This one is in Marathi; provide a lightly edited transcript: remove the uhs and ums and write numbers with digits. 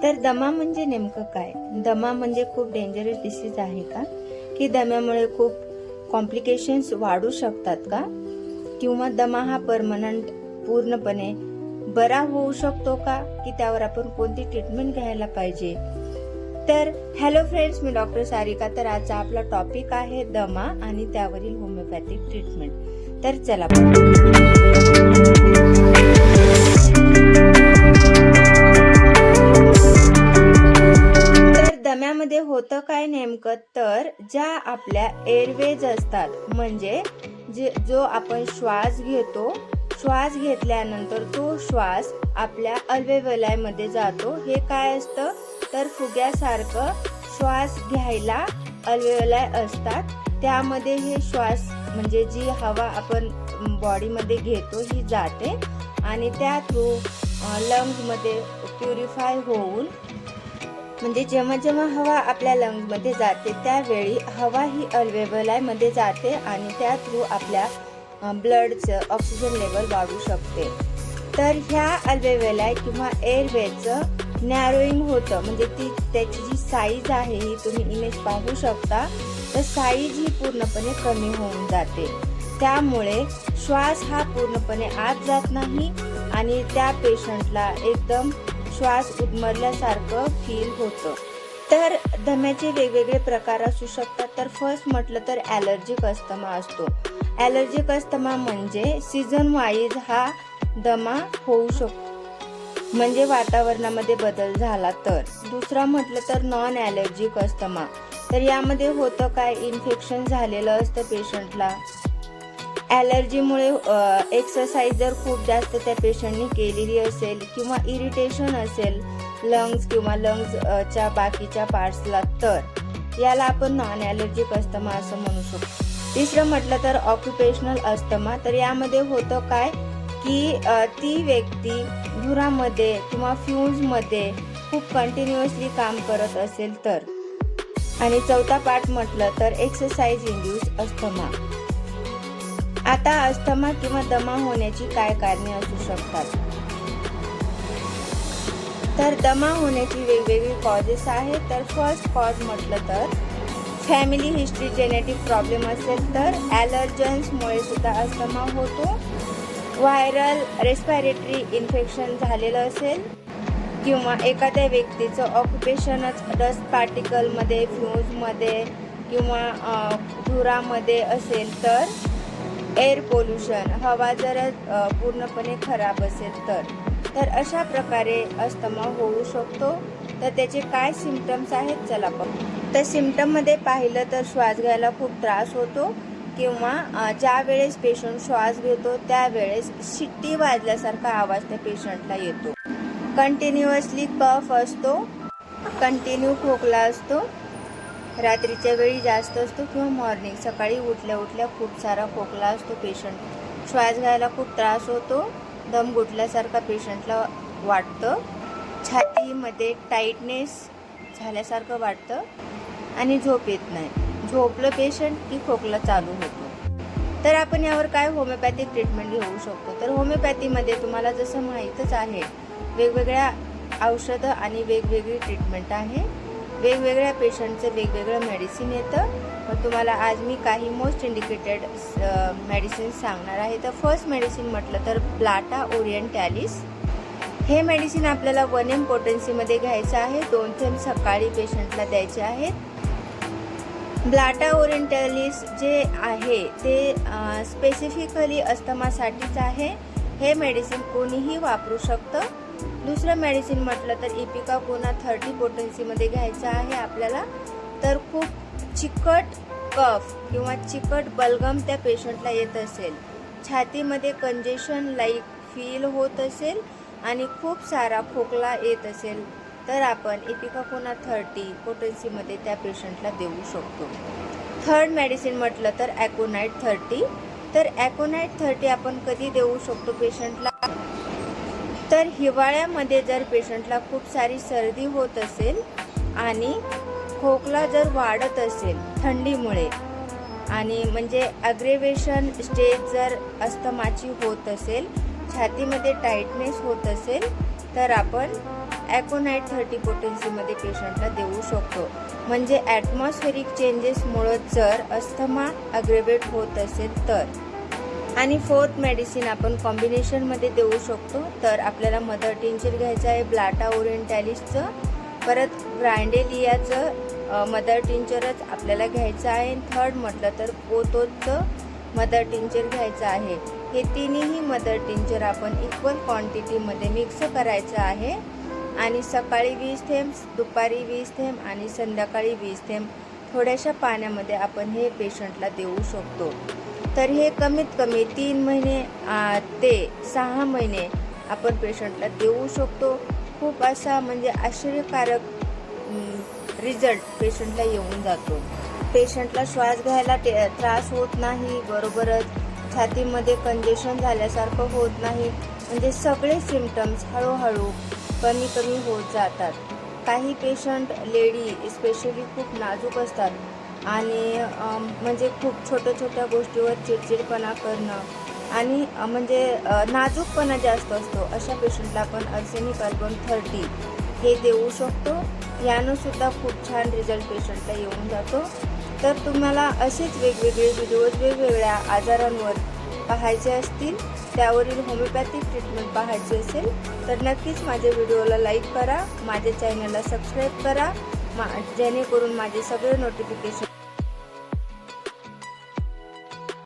तर दमा म्हणजे नेमकं काय? दमा म्हणजे खूप डेंजरस डिसीज आहे का? की दम्यामुळे खूप कॉम्प्लिकेशन्स वाढू शकतात का? किंवा दमा हा परमनंट पूर्णपणे बरा होऊ शकतो का? की त्यावर आपण कोणती ट्रीटमेंट घ्यायला पाहिजे? तर हॅलो फ्रेंड्स, मी डॉक्टर सारिका. तर आजचा आपला टॉपिक आहे दमा आणि त्यावरील होमिओपॅथिक ट्रीटमेंट. तर चला दम्यामध्ये होतं काय नेमकं, तर ज्या आपल्या एअरवेज असतात, म्हणजे जो आपण श्वास घेतो, श्वास घेतल्यानंतर तो श्वास आपल्या अल्वेओलायमध्ये जातो. हे काय असतं, तर फुग्यासारखं श्वास घ्यायला अल्वेओलाय असतात. त्यामध्ये हे श्वास म्हणजे जी हवा आपण बॉडीमध्ये घेतो ही जाते आणि त्या थ्रू लंग्समध्ये प्युरिफाय होऊन, म्हणजे जेव्हा जेव्हा हवा आपल्या लंग्समध्ये जाते त्यावेळी हवा ही अल्वेओलायमध्ये जाते आणि त्या थ्रू आपल्या ब्लडचं ऑक्सिजन लेवल वाढू शकते. तर ह्या अल्वेओलाय किंवा एअरवेचं नॅरोईंग होतं, म्हणजे त्याची जी साईज आहे ही तुम्ही इमेज पाहू शकता. तर साईज ही पूर्णपणे कमी होऊन जाते. त्यामुळे श्वास हा पूर्णपणे आत जात नाही आणि त्या पेशंटला एकदम श्वास उद्मरल्यासारखं फील होतं. तर दम्याचे वेगवेगळे प्रकार असू शकतात. तर फर्स्ट म्हटलं तर ॲलर्जिक अस्थमा असतो. ॲलर्जिक अस्थमा म्हणजे सीझन वाईज हा दमा होऊ शकतो, म्हणजे वातावरणामध्ये बदल झाला तर. दुसरा म्हटलं तर नॉन ॲलर्जिक अस्थमा. तर यामध्ये होतं काय, इन्फेक्शन झालेलं असतं पेशंटला. ॲलर्जीमुळे एक्सरसाइज जर खूप जास्त त्या पेशंटने केलेली असेल किंवा इरिटेशन असेल लंग्स किंवा लंग्सच्या बाकीच्या पार्ट्सला, तर याला आपण नॉन ॲलर्जिक अस्थमा असं म्हणू शकतो. तिसरं म्हटलं तर ऑक्युपेशनल अस्थमा. तर यामध्ये होतं काय की ती व्यक्ती धुरामध्ये किंवा फ्यूजमध्ये खूप कंटिन्युअसली काम करत असेल तर. आणि चौथा पार्ट म्हटलं तर एक्सरसाइज इंड्यूस अस्थमा. आता अस्थमा किंवा दमा होण्याची काय कारणे असू शकतात? तर दमा होण्याची वेगवेगळी कॉजेस आहेत. तर फर्स्ट कॉज म्हटलं तर फॅमिली हिस्ट्री, जेनेटिक प्रॉब्लेम असेल तर ॲलर्जन्समुळे सुद्धा अस्थमा होतो. व्हायरल रेस्पिरेटरी इन्फेक्शन झालेलं असेल किंवा एखाद्या व्यक्तीचं ऑक्युपेशनच डस्ट पार्टिकलमध्ये, फ्यूजमध्ये किंवा धुरामध्ये असेल तर. एअर पोल्युशन, हवा जर पूर्णपणे खराब असेल तर अशा प्रकारे अस्थमा होऊ शकतो. तर त्याचे काय सिम्पटम्स आहेत चला बघू. तर सिम्पटममध्ये पाहिलं तर श्वास घ्यायला खूप त्रास होतो किंवा ज्या वेळेस पेशंट श्वास घेतो त्यावेळेस शिट्टी वाजल्यासारखा आवाज त्या पेशंटला येतो. कंटिन्युअसली कफ असतो, कंटिन्यू खोकला असतो, रात्रीच्या वेळी जास्त असतो किंवा मॉर्निंग सकाळी उठल्या उठल्या खूप सारा खोकला असतो पेशंट. श्वास घ्यायला खूप त्रास होतो, दम घुटल्यासारखा पेशंटला वाटतं, छातीमध्ये टाईटनेस झाल्यासारखं वाटतं आणि झोप येत नाही. झोपलं पेशंट की खोकला चालू होतो. तर आपण यावर काय होमिओपॅथिक ट्रीटमेंट घेऊ शकतो? तर होमिओपॅथीमध्ये तुम्हाला जसं माहीतच आहे, वेगवेगळ्या औषधं आणि वेगवेगळी ट्रीटमेंट आहे. वेगवेगळ्या पेशंटचं वेगवेगळं मेडिसिन येतं. पण तुम्हाला आज मी काही मोस्ट इंडिकेटेड मेडिसिन सांगणार आहे. तर फर्स्ट मेडिसिन म्हटलं तर ब्लाटा ओरिएंटॅलिस. हे मेडिसिन आपल्याला 1 ml पोटेन्सीमध्ये घ्यायचं आहे. 2 थेंब सकाळी पेशंटला द्यायचे आहेत. ब्लाटा ओरिएंटॅलिस जे आहे ते स्पेसिफिकली अस्थमासाठीच आहे. हे मेडिसिन कोणीही वापरू शकतं. दुसरं मेडिसिन म्हटलं तर इपिकाकोना 30 पोटेन्सीमध्ये घ्यायचं आहे आपल्याला. तर खूप चिकट कफ किंवा चिकट बलगम त्या पेशंटला येत असेल, छातीमध्ये कंजेशन लाईक फील होत असेल आणि खूप सारा खोकला येत असेल, तर आपण इपिकाकोना 30 पोटेन्सीमध्ये त्या पेशंटला देऊ शकतो. थर्ड मेडिसिन म्हटलं तर ॲकोनाइट 30. तर ॲकोनाइट 30 आपण कधी देऊ शकतो पेशंटला? तर हिवाळ्यामध्ये जर पेशंटला खूप सारी सर्दी होत असेल आणि खोकला जर वाढत असेल थंडीमुळे आणि म्हणजे अग्रेवेशन स्टेज जर अस्थमाची होत असेल, छातीमध्ये टाईटनेस होत असेल, तर आपण ॲकोनाईट 30 पोटेन्सीमध्ये पेशंटला देऊ शकतो. म्हणजे ॲटमॉस्फेरिक चेंजेसमुळं जर अस्थमा अग्रेवेट होत असेल तर. आणि फोर्थ मेडिसिन आपण कॉम्बिनेशनमध्ये देऊ शकतो. तर आपल्याला मदर टिंचर घ्यायचं आहे ब्लाटा ओरिएंटालिसचं, परत ग्रांडेलियाचं मदर टिंचरच आपल्याला घ्यायचं आहे. थर्ड म्हटलं तर पोतोजचं मदर टिंचर घ्यायचं आहे. हे तिन्ही मदर टिंचर आपण इक्वल क्वांटिटीमध्ये मिक्स करायचं आहे आणि सकाळी 20 थेंब, दुपारी 20 थेंब आणि संध्याकाळी 20 थेंब थोड्याशा पाण्यामध्ये आपण हे पेशंटला देऊ शकतो. तर हे कमीत कमी 3 महिने ते 6 महिने आपण पेशंटला देऊ शकतो. खूप असा म्हणजे आश्चर्यकारक रिझल्ट पेशंटला येऊन जातो. पेशंटला श्वास घ्यायला त्रास होत नाही, बरोबरच छातीमध्ये कंजेशन झाल्यासारखं होत नाही. म्हणजे सगळे सिम्पटम्स हळूहळू कमी कमी होत जातात. काही पेशंट लेडी स्पेशली खूप नाजूक असतात आणि म्हणजे खूप छोट्या गोष्टीवर चिडचिडपणा करणं आणि म्हणजे नाजूकपणा जास्त असतो. अशा पेशंटला आपण आर्सेनिक अल्बम 30 हे देऊ शकतो. यानं सुद्धा खूप छान रिझल्ट पेशंटला येऊन जातो. तर तुम्हाला असेच वेगवेगळे व्हिडिओज वेगवेगळ्या आजारांवर पाहायचे असतील, त्यावरील होमिओपॅथिक ट्रीटमेंट पाहायची असेल तर नक्कीच माझ्या व्हिडिओला लाईक करा, माझ्या चॅनलला सबस्क्राईब करा, जेणेकरून माझे सगळे नोटिफिकेशन